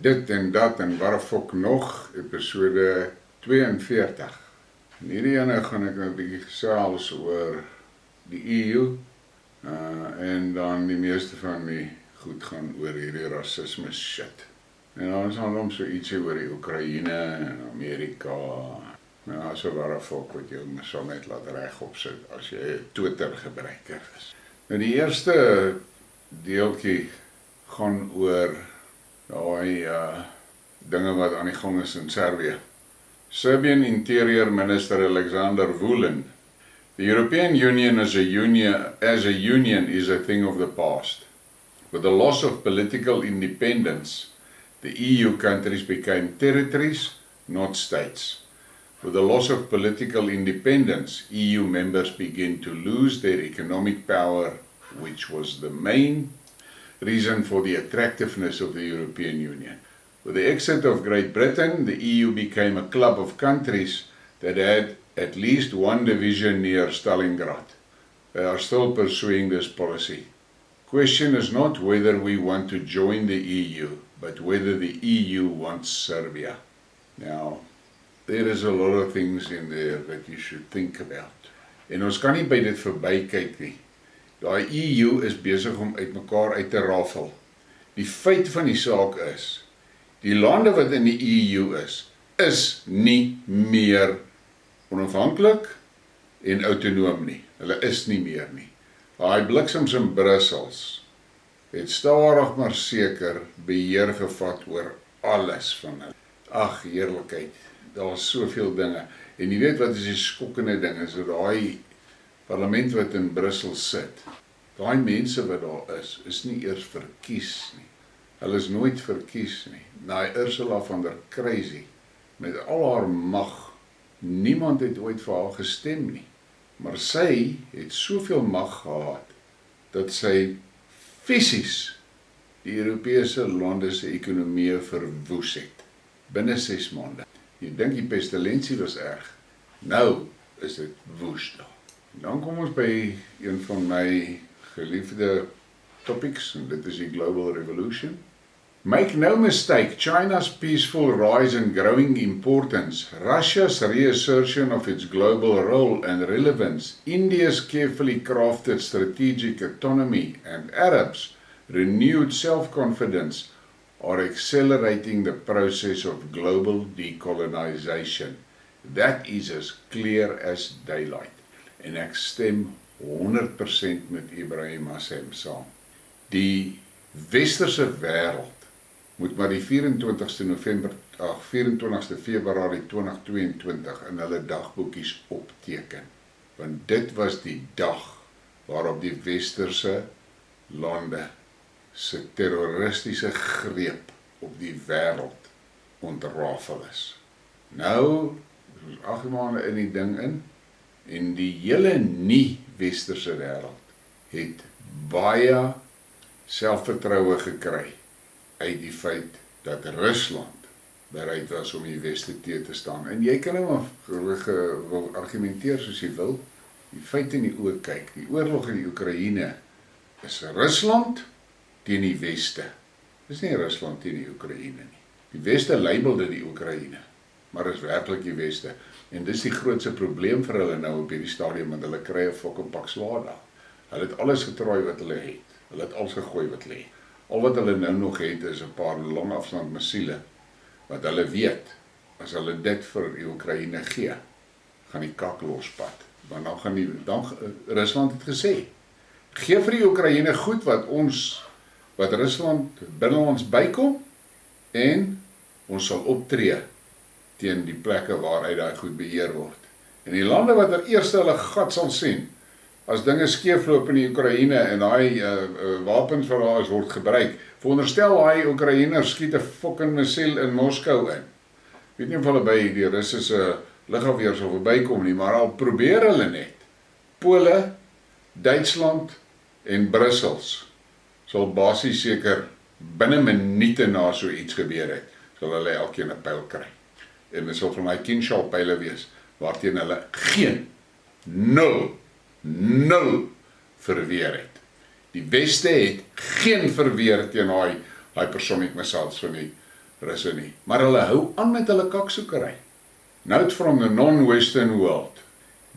Dit en dat en waar fok nog, episode 42. In hierdie ene gaan ek nou 'n bietjie gesels oor die EU en dan die meeste van die goed gaan oor hierdie rassisme shit. En dan gaan so ietsie oor die Oekraïne en Amerika. Nou, so waar fok wat jy sal net laat regop sit as jy 'n Twitter gebruiker is. Nou die eerste deeltjie gaan oor daai dinge wat aan die gang is in Servië. Serbian Interior Minister Alexander Vulić. The European Union as a union is a thing of the past. With the loss of political independence, the EU countries became territories, not states. With the loss of political independence, EU members begin to lose their economic power, which was the main reason for the attractiveness of the European Union. With the exit of Great Britain, the EU became a club of countries that had at least one division near Stalingrad. They are still pursuing this policy. Question is not whether we want to join the EU, but whether the EU wants Serbia. Now, there is a lot of things in there that you should think about. En ons kan nie by dit verby kyk nie. Die EU is besig om uitmekaar uit te rafel. Die feit van die saak is, die lande wat in die EU is nie meer onafhanklik en autonoom nie. Hulle is nie meer nie. Daai bliksems in Brussels het stadig maar seker beheer gevat oor alles van hulle. Ag, heerlikheid, daar is soveel dinge. En jy weet wat is die skokkende ding, is dat daai parlement wat in Brussel sit, daai mense wat daar is nie eers verkies nie. Hulle is nooit verkies nie. Daai Ursula van der Crazy, met al haar mag, niemand het ooit vir haar gestem nie. Maar sy het soveel mag gehad, dat sy fisies die Europese lande se ekonomie verwoes het, binne 6 maande. Jy dink die pestilensie was erg, nou is dit woes daar. Dan kom ons by een van my geliefde topics, en dit is die Global Revolution. Make no mistake, China's peaceful rise and growing importance, Russia's reassertion of its global role and relevance, India's carefully crafted strategic autonomy, and Arabs' renewed self-confidence are accelerating the process of global decolonization. That is as clear as daylight. En ek stem 100% met Ibrahim Assem saam. Die westerse wêreld moet maar die 24ste Februarie 2022 in hulle dagboekies opteken. Want dit was die dag waarop die westerse lande se terroristiese greep op die wêreld ontrafel is. Nou, ons 8 maande in die ding in, en die hele nie-westerse wêreld het baie selfvertroue gekry uit die feit dat Rusland bereid was om die Weste teen te staan. En jy kan nou wil argumenteer soos jy wil, die feit in die oë kyk, die oorlog in die Oekraïne is Rusland teen die Weste. Dis nie Rusland teen die Oekraïne nie. Die Weste labelde die Oekraïne, maar is werklik die Weste. En dis die grootste probleem vir hulle nou op hierdie stadium, want hulle kry 'n fucking pak swaar. Hulle het alles getraai wat hulle het. Hulle het alles gegooi wat hulle het. Al wat hulle nou nog het is 'n paar langafstand missiele, wat hulle weet, as hulle dit vir die Oekraïne gee, gaan die kak lospad. Want Rusland het gesê, gee vir die Oekraïne goed wat Rusland binne ons bykom, en ons sal optree teen die plekke waaruit daai goed beheer word. En die lande wat eers hulle gat sal sien, as dinge skeefloop in die Oekraïne en daai wapens wat daar is word gebruik, veronderstel daai Oekraïners skiet 'n fucking missiel in Moskou in. Weet nie of hulle by die Russiese lugafweer sal verbykom nie, maar al probeer hulle net. Pole, Duitsland en Brussels sal basies seker binne minute na so iets gebeur het, sal hulle elkeen 'n pyl kry. En dit sal vir my Kinshal pyle wees, waarteen hulle geen, nul verweer het. Die Weste het geen verweer teen daai personic missiles van die Russe nie. Maar hulle hou aan met hulle kaksoekery. Note from the non-Western world.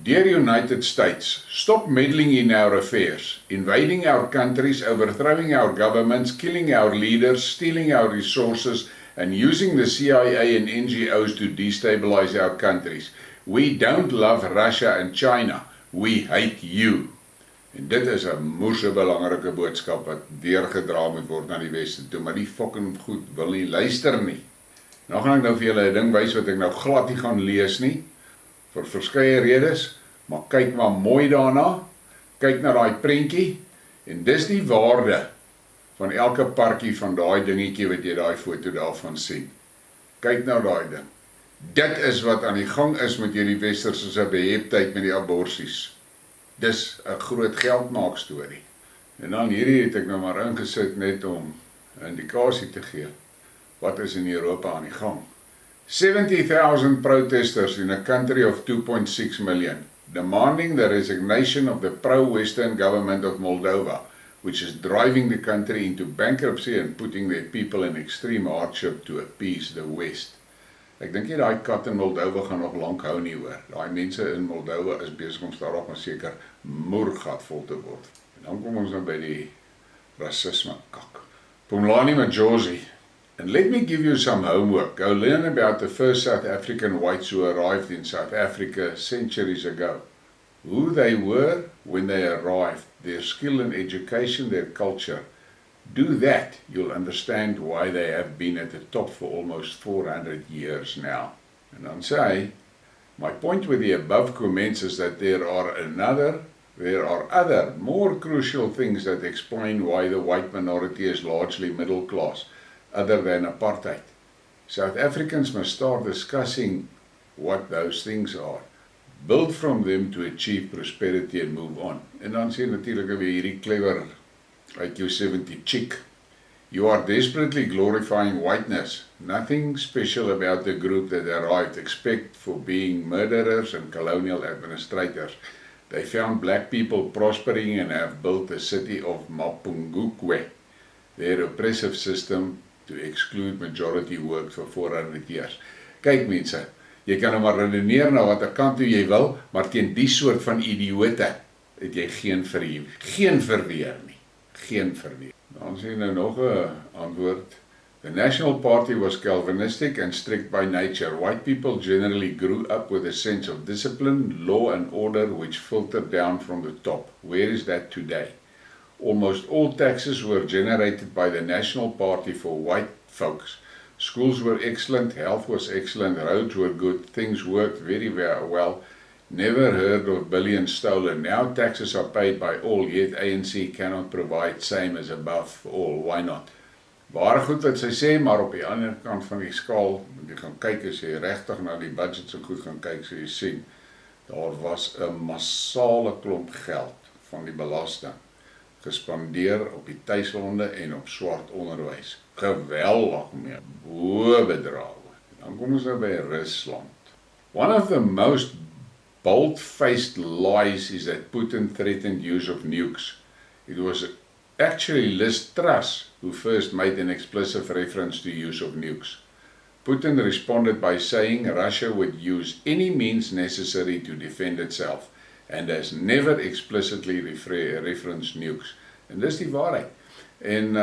Dear United States, stop meddling in our affairs, invading our countries, overthrowing our governments, killing our leaders, stealing our resources, and using the CIA and NGOs to destabilize our countries. We don't love Russia and China. We hate you. En dit is 'n moerse belangrike boodskap wat deurgedra moet word na die Weste toe, maar die fucking goed wil nie luister nie. Nou gaan ek nou vir julle 'n ding wys wat ek nou glad nie gaan lees nie, vir verskeie redes, maar kyk maar mooi daarna, kyk na daai prentjie, en dis die waarde van elke parkie van daai dingetjie wat jy daai foto daarvan sien. Kyk nou daai ding. Dit is wat aan die gang is met hierdie Westerse se beheptheid met die aborsies. Dis 'n groot geldmaak storie. En dan hierdie het ek nou maar ingesit net om 'n indikasie te gee. Wat is in Europa aan die gang? 70,000 protesters in a country of 2.6 million, demanding the resignation of the pro-Western government of Moldova, which is driving the country into bankruptcy and putting their people in extreme hardship to appease the West. Ek dink nie daai kat in Moldova gaan nog lank hou nie hoor. Daai mense in Moldova is besig om stadig maar seker gatvol te word. En dan kom ons nou by die rassisme kak. Pumlani Majosi. And let me give you some homework. Go learn about the first South African whites who arrived in South Africa centuries ago. Who they were when they arrived, their skill and education, their culture. Do that, you'll understand why they have been at the top for almost 400 years now. And then say, my point with the above comments is that there are other more crucial things that explain why the white minority is largely middle class, other than apartheid. South Africans must start discussing what those things are. Build from them to achieve prosperity and move on. En dan sê natuurlik weer hierdie clever IQ 70 chick. You are desperately glorifying whiteness. Nothing special about the group that arrived except for being murderers and colonial administrators. They found black people prospering and have built the city of Mapungubwe. Their oppressive system to exclude majority worked for 400 years. Kyk mense, jy kan nou maar redeneer na watter kant toe jy wil, maar teen die soort van idioote het jy geen verweer nie. Geen verweer. Dan sien nou nog 'n antwoord. The National Party was Calvinistic and strict by nature. White people generally grew up with a sense of discipline, law and order which filtered down from the top. Where is that today? Almost all taxes were generated by the National Party for white folks. Schools were excellent, health was excellent, roads were good, things worked very well. Never heard of billions stolen. Now taxes are paid by all, yet ANC cannot provide same as above for all. Why not? Baie goed wat sy sê, maar op die ander kant van die skaal, moet jy gaan kyk as jy regtig na die budget so goed gaan kyk, so jy sien, daar was 'n massale klomp geld van die belasting gespandeer op die tuishonde en op swart onderwys. Geweldig meer, hoë bedrae. Dan kom ons nou by Rusland. One of the most bold-faced lies is that Putin threatened use of nukes. It was actually Liz Truss who first made an explicit reference to use of nukes. Putin responded by saying Russia would use any means necessary to defend itself and has never explicitly referenced nukes. En dis die waarheid. En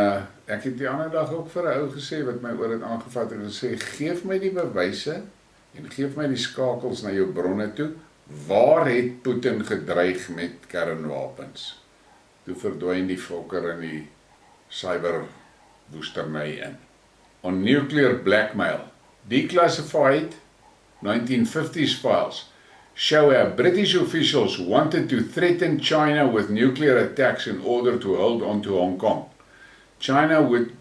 ek het die ander dag ook vir 'n ou gesê wat my oor het aangevat en gesê, geef my die bewyse en geef my die skakels na jou bronne toe. Waar het Putin gedreig met kernwapens? Toe verdwyn die fokker in die cyberwoesterny in. On nuclear blackmail, declassified 1950s files show how British officials wanted to threaten China with nuclear attacks in order to hold on to Hong Kong. China would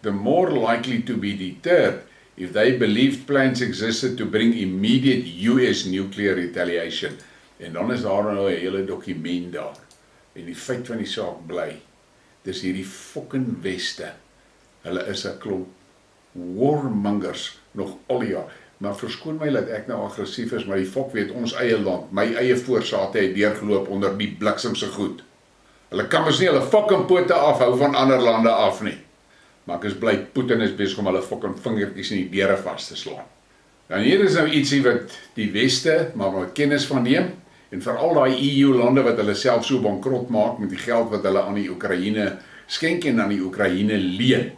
the more likely to be deterred if they believed plans existed to bring immediate US nuclear retaliation. En dan is daar nou 'n hele dokument daar. En die feit van die saak bly, dis hierdie fucking Weste. Hulle is 'n klomp warmongers nog al die jaar. Maar verskoon my dat ek nou aggressief is, maar die fok weet ons eie land, my eie voorsate het deurgeloop onder die bliksemse goed. Hulle kan mos nie hulle fucking pote afhou van ander lande af nie. maar ek is bly Putin is besig om hulle fucking vingertjies in die deure vas te slaan. Dan hier is nou ietsie wat die Weste maar wat kennis van neem, en veral daai EU-lande wat hulle self so bankrot maak met die geld wat hulle aan die Oekraïne skenk en aan die Oekraïne leen.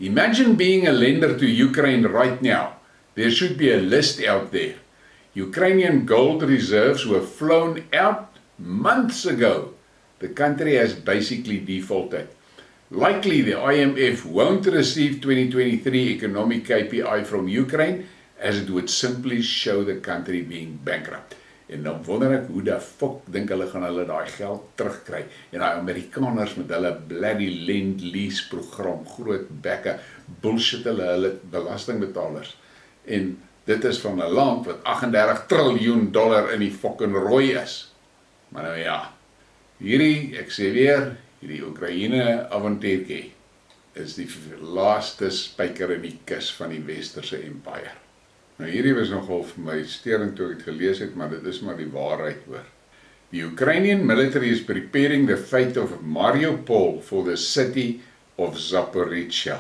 Imagine being a lender to Ukraine right now. There should be a list out there. Ukrainian gold reserves were flown out months ago. The country has basically defaulted. Likely the IMF won't receive 2023 economic KPI from Ukraine, as it would simply show the country being bankrupt. En dan wonder ek hoe die fok dink hulle gaan hulle daai geld terugkry. En daai Amerikaners met hulle bloody lend-lease program, groot bekke, bullshit hulle belastingbetalers. En dit is van 'n land wat $38 triljoen in die fucking rooi is. Maar nou ja, hierdie, ek sê weer, hierdie Oekraïne avontuurtjie is die laaste spyker in die kus van die westerse empire. Nou hierdie was nogal vir my sterend toe ek het gelees het, maar dit is maar die waarheid hoor. The Ukrainian military is preparing the fate of Mariupol for the city of Zaporizhia,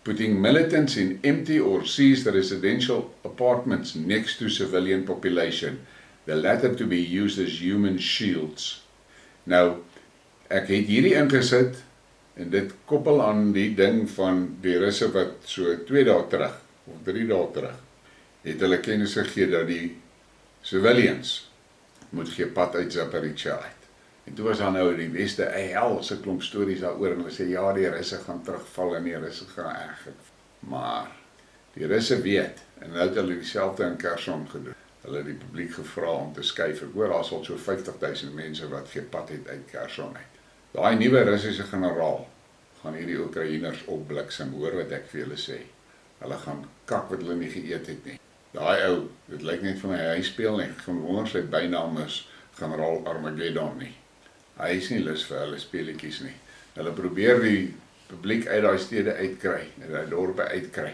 putting militants in empty or seized residential apartments next to civilian population, the latter to be used as human shields. Nou, ek het hierdie ingesit, en dit koppel aan die ding van die Russe wat so 2 dae terug, of 3 dae terug, het hulle kennis gegee dat die civilians moet gepad uit Zaporizhia uit. En toe was daar nou in die Weste 'n helse klomp stories daaroor, en hulle sê ja, die Russe gaan terugval en die Russe gaan erger. Maar die Russe weet, en nou het hulle dieselfde in Kherson gedoen. Hulle het die publiek gevra om te skuif. Ek hoor daar is al so 50.000 mense wat gepad het uit Kherson uit. Daai nuwe Russiese generaal gaan hierdie Oekraïners opbliksem, hoor wat ek vir julle sê. Hulle gaan kak wat hulle nie geëet het nie. Daai ou, dit lyk net vir my hy speel nie, gewoon sy bynaam is generaal Armageddon nie. Hy is nie lus vir hulle speletjies nie. Hulle probeer die publiek uit daai stede uitkry, en daai dorpe uitkry,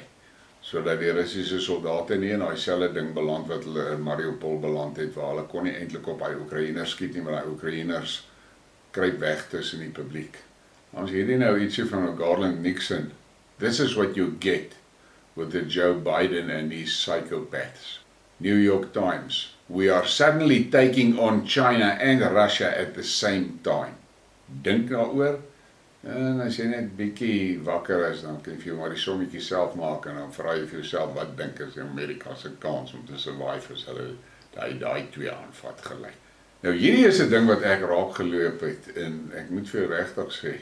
sodat die Russiese soldate nie in daai selfde ding beland wat hulle in Mariupol beland het, waar hulle kon nie eintlik op daai Oekraïners skiet nie, maar daai Oekraïners kruip weg tussen die publiek. Ons hierdie nou ietsie van Garland Nixon. This is what you get with the Joe Biden and his psychopaths. New York Times. We are suddenly taking on China and Russia at the same time. Dink daaroor, en as jy net bietjie wakker is, dan kan jy vir jou maar die sommetjie self maak, en dan vra jy vir jouself, wat dink is Amerika se kans om te survive as hulle daai twee aanvat gelyk. Nou hierdie is 'n ding wat ek raak geloop het, en ek moet vir regtig sê,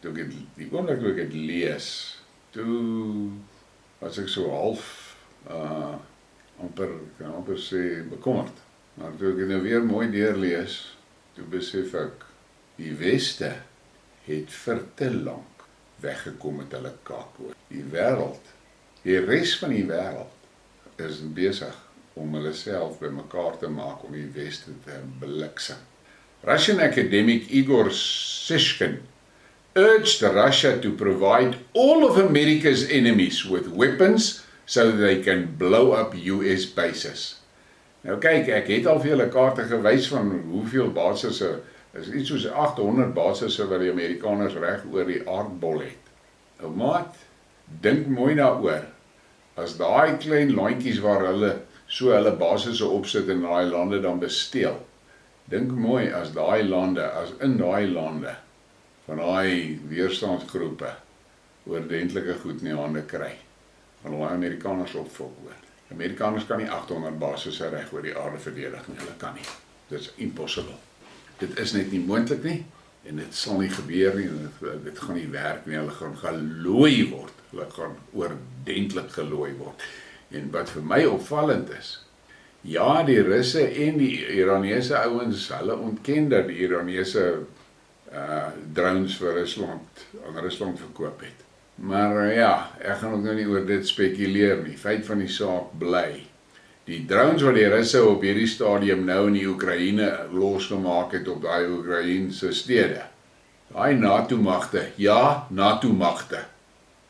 toe ek die oomblik toe ek het lees, toe was ek so half, amper sê bekommerd. Maar toe ek dit nou weer mooi deurlees, toe besef ek, die Weste het vir te lank weggekom met hulle kaakwoord. Die wêreld, die res van die wêreld, is besig om hulle self bymekaar te maak om die Weste te bliksem. Russian academic Igor Sishkin urged Russia to provide all of America's enemies with weapons so that they can blow up US bases. Nou kyk, ek het al vir julle kaarte gewys van hoeveel basisse, is iets soos 800 basisse wat die Amerikaners reg oor die aardbol het. Nou maat, dink mooi daaroor, as daai klein landjies waar hulle so hulle basisse opsit en daai lande dan besteel, dink mooi as daai lande, as in daai lande, van daai weerstandsgroepe oordentlike goed in die hande kry, van daai Amerikaners opvolg hoor. Amerikaners kan nie 800 basisse reg oor die aarde verdedig nie, hulle kan nie. Dit is impossible. Dit is net nie moontlik nie, en dit sal nie gebeur nie, en dit gaan nie werk nie, hulle gaan gelooi word, hulle gaan oordentlik gelooi word. En wat vir my opvallend is, ja, die Russe en die Iranese ouens, hulle ontken dat die Iranese drones vir aan Rusland verkoop het. Maar ja, ek gaan ook nou nie oor dit spekuleer nie. Feit van die saak bly. Die drones wat die Russe op hierdie stadium nou in die Oekraïne losgemaak het op daai Oekraïense stede. Daai NATO-magte, ja, NATO-magte.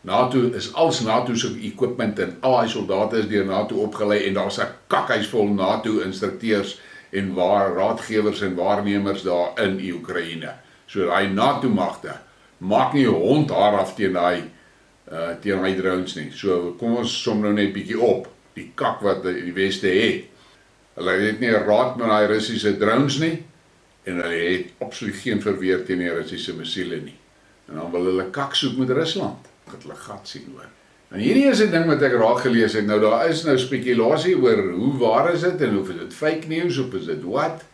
NATO is als NATO se equipment en al die soldate is deur NATO opgelei en daar's 'n kakhuisvol NATO-instrukteurs en raadgewers en waarnemers daar in Oekraïne. So daai NATO-magte maak nie hond haar af teen daai teen hy drones nie. So kom ons som nou net bietjie op, die kak wat die Weste het. Hulle het nie 'n raad met daai Russiese drones nie, en hulle het absoluut geen verweer teen die Russiese missiele nie. En dan wil hulle kak soek met Rusland, dat hulle gat sien hoor. En hierdie is 'n ding wat ek raak gelees het, nou daar is nou spekulasie oor hoe waar is dit, en of is dit fake news, of is dit wat.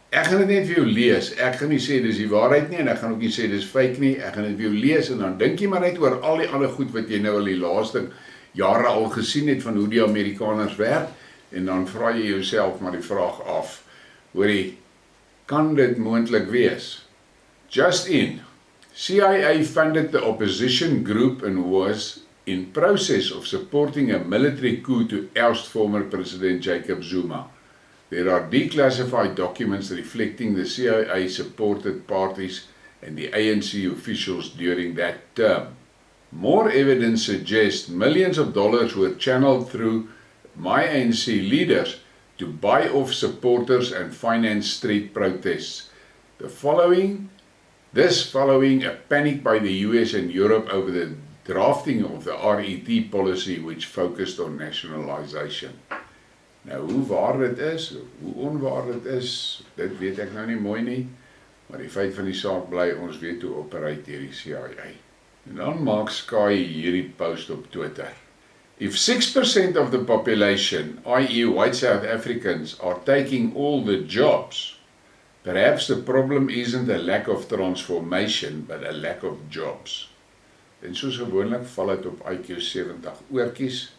Ek gaan dit net vir jou lees, ek gaan nie sê dis die waarheid nie, en ek gaan ook nie sê dis fake nie, ek gaan dit vir jou lees, en dan dink jy maar net oor al die ander goed wat jy nou al die laaste jare al gesien het, van hoe die Amerikaners werk, en dan vra jy jouself maar die vraag af, hoorie, kan dit moontlik wees? Just in, CIA funded the opposition group and was in process of supporting a military coup to oust former President Jacob Zuma. There are declassified documents reflecting the CIA-supported parties and the ANC officials during that term. More evidence suggests millions of dollars were channeled through my ANC leaders to buy off supporters and finance street protests. This following a panic by the US and Europe over the drafting of the RET policy which focused on nationalisation. Nou, hoe waar dit is, hoe onwaar dit is, dit weet ek nou nie mooi nie, maar die feit van die saak bly, ons weet hoe operate hierdie CIA. En dan maak Sky hierdie post op Twitter. If 6% of the population, i.e. white South Africans, are taking all the jobs, perhaps the problem isn't a lack of transformation, but a lack of jobs. En soos gewoonlik val dit op IQ 70 oortjies,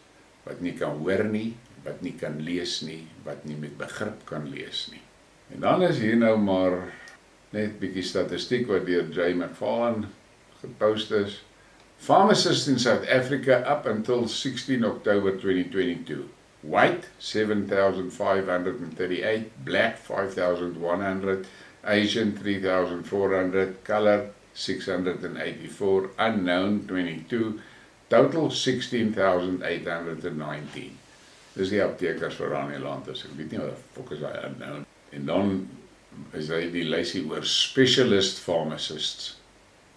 wat nie kan hoor nie, wat nie kan lees nie, wat nie met begrip kan lees nie. En dan is hier nou maar net bietjie statistiek wat deur J. McFarlane gepost is. Pharmacists in South Africa up until 16 October 2022. White, 7,538, black, 5,100, Asian, 3,400, color, 684, unknown, 22, total 16,819. Dis die aptekers vir aan die land, dus ek weet nie wat die fok is hy unknown. En dan is hy die lysie oor specialist pharmacists.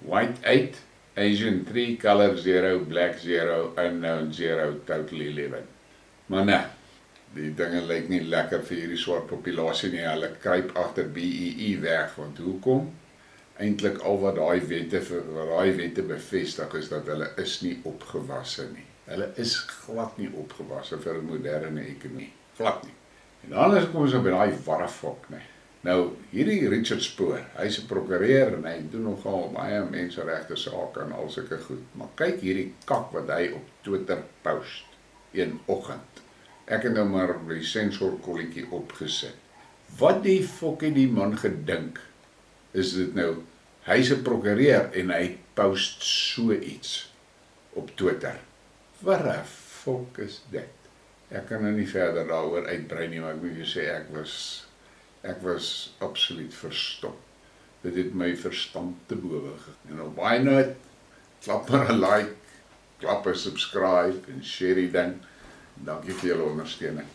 White 8, Asian 3, color 0, black 0, unknown 0, total 11. Maar nee, die dinge lyk nie lekker vir hierdie swart populasie nie, hulle kruip agter BEE weg, want hoekom? Eintlik al wat daai wette bevestig is dat hulle is nie opgewasse nie. Hulle is glad nie opgewasse vir 'n moderne ekonomie, glad nie. En anders kom ons op by daai warrefok, nee. Nou, hierdie Richard Spoor, hy's 'n prokureur en hy doen nogal baie menseregte sake en al sulke goed. Maar kyk hierdie kak wat hy op Twitter post, een oggend. Ek het nou maar die sensorkolletjie opgesit. Wat die fok het die man gedink? Is dit nou, hy's 'n prokureur en hy post so iets op Twitter. Wat 'n fok is dit? Ek kan nou nie verder daaroor uitbrei nie, maar ek moet jou sê, ek was absoluut verstom. Dit het my verstand te bowe gegaan. En op baie noot, klap maar 'n like, klap 'n subscribe en share die ding. Dankie vir julle ondersteuning.